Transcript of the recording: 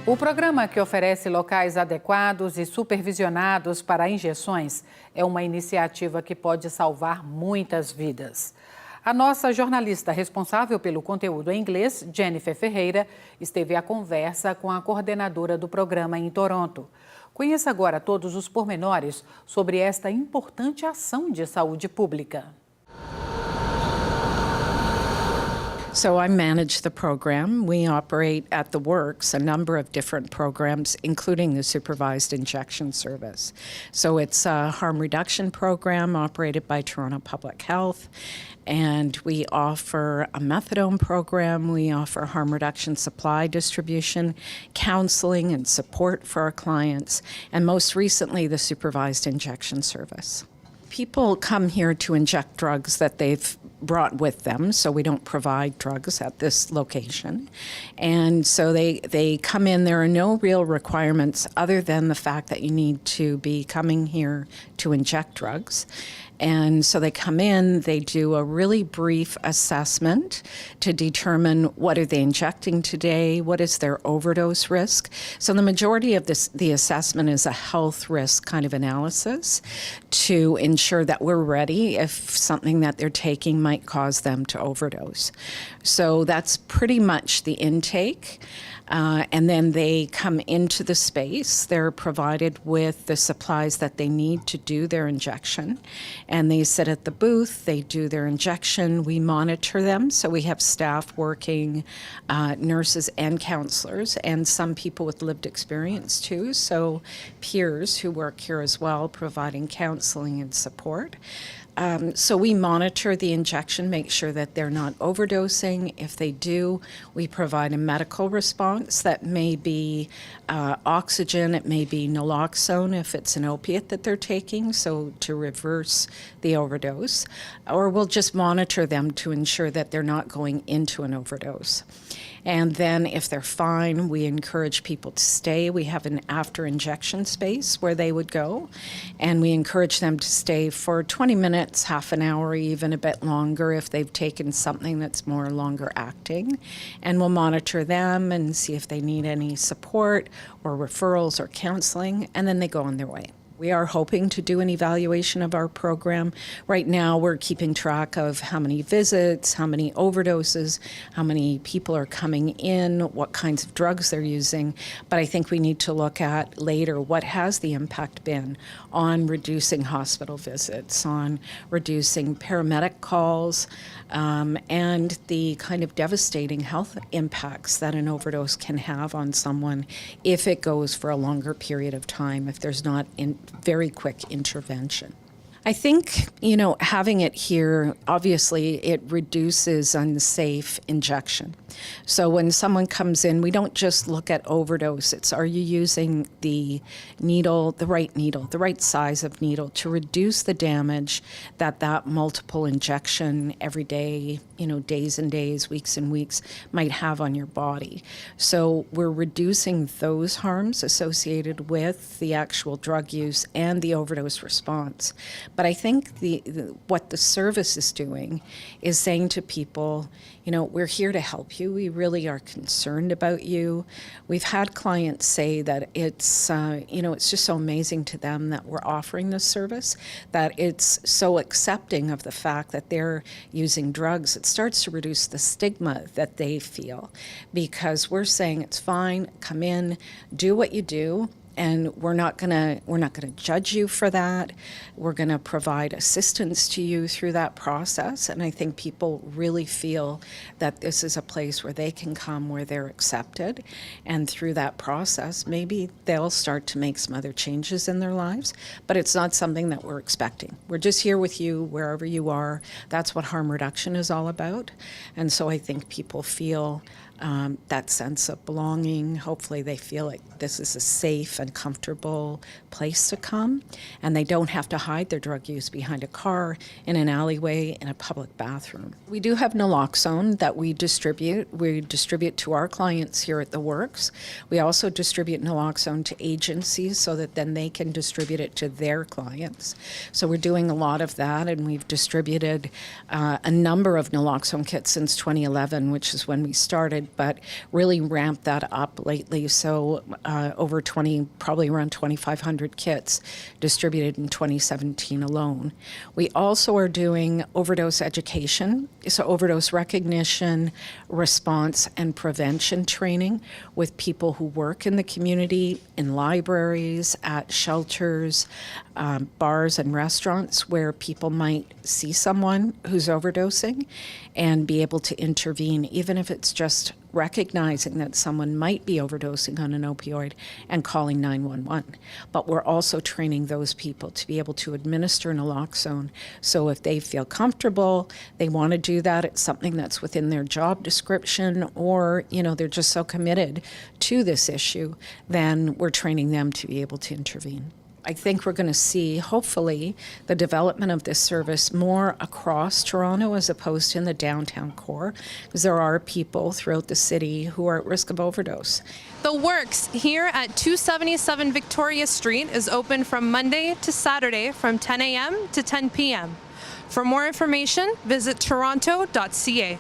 O programa, que oferece locais adequados e supervisionados para injeções, é uma iniciativa que pode salvar muitas vidas. A nossa jornalista responsável pelo conteúdo em inglês, Jennifer Ferreira, esteve à conversa com a coordenadora do programa em Toronto. Conheça agora todos os pormenores sobre esta importante ação de saúde pública. So I manage the program. We operate at the Works a number of different programs, including the supervised injection service. So it's a harm reduction program operated by Toronto Public Health, and we offer a methadone program. We offer harm reduction supply distribution, counseling and support for our clients, and most recently, the supervised injection service. People come here to inject drugs that they've brought with them, so we don't provide drugs at this location. And so they come in. There are no real requirements other than the fact that you need to be coming here to inject drugs. And so they come in, they do a really brief assessment to determine what are they injecting today, what is their overdose risk. So the majority of the assessment is a health risk kind of analysis to ensure that we're ready if something that they're taking might cause them to overdose. So that's pretty much the intake. And then they come into the space. They're provided with the supplies that they need to do their injection. And they sit at the booth, they do their injection, we monitor them. So we have staff working, nurses and counselors, and some people with lived experience too. So peers who work here as well, providing counseling and support. So we monitor the injection, make sure that they're not overdosing. If they do, we provide a medical response that may be oxygen, it may be naloxone if it's an opiate that they're taking, so to reverse the overdose. Or we'll just monitor them to ensure that they're not going into an overdose. And then if they're fine, we encourage people to stay. We have an after injection space where they would go, and we encourage them to stay for 20 minutes, half an hour, even a bit longer if they've taken something that's more longer acting. And we'll monitor them and see if they need any support or referrals or counseling, and then they go on their way. We are hoping to do an evaluation of our program. Right now, we're keeping track of how many visits, how many overdoses, how many people are coming in, what kinds of drugs they're using. But I think we need to look at later what has the impact been on reducing hospital visits, on reducing paramedic calls, and the kind of devastating health impacts that an overdose can have on someone if it goes for a longer period of time, if there's not very quick intervention. I think, having it here, obviously, it reduces unsafe injection. So when someone comes in, we don't just look at overdose. It's, are you using the needle, the right size of needle to reduce the damage that multiple injection every day, days and days, weeks and weeks might have on your body. So we're reducing those harms associated with the actual drug use and the overdose response. But I think what the service is doing is saying to people, we're here to help you. We really are concerned about you. We've had clients say that it's just so amazing to them that we're offering this service, that it's so accepting of the fact that they're using drugs. It starts to reduce the stigma that they feel, because we're saying it's fine, come in, do what you do. And we're not gonna judge you for that. We're gonna provide assistance to you through that process. And I think people really feel that this is a place where they can come, where they're accepted. And through that process, maybe they'll start to make some other changes in their lives. But it's not something that we're expecting. We're just here with you wherever you are. That's what harm reduction is all about. And so I think people feel that sense of belonging. Hopefully they feel like this is a safe and comfortable place to come, and they don't have to hide their drug use behind a car, in an alleyway, in a public bathroom. We do have naloxone that we distribute. We distribute to our clients here at the Works. We also distribute naloxone to agencies so that then they can distribute it to their clients. So we're doing a lot of that, and we've distributed a number of naloxone kits since 2011, which is when we started. but really ramped that up lately. So over 20, probably around 2,500 kits distributed in 2017 alone. We also are doing overdose education, so overdose recognition, response, and prevention training with people who work in the community, in libraries, at shelters, bars and restaurants where people might see someone who's overdosing and be able to intervene, even if it's just recognizing that someone might be overdosing on an opioid and calling 911. But we're also training those people to be able to administer naloxone. So if they feel comfortable, they want to do that, it's something that's within their job description, or, they're just so committed to this issue, then we're training them to be able to intervene. I think we're going to see, hopefully, the development of this service more across Toronto as opposed to in the downtown core, because there are people throughout the city who are at risk of overdose. The Works here at 277 Victoria Street is open from Monday to Saturday from 10 a.m. to 10 p.m. For more information, visit toronto.ca.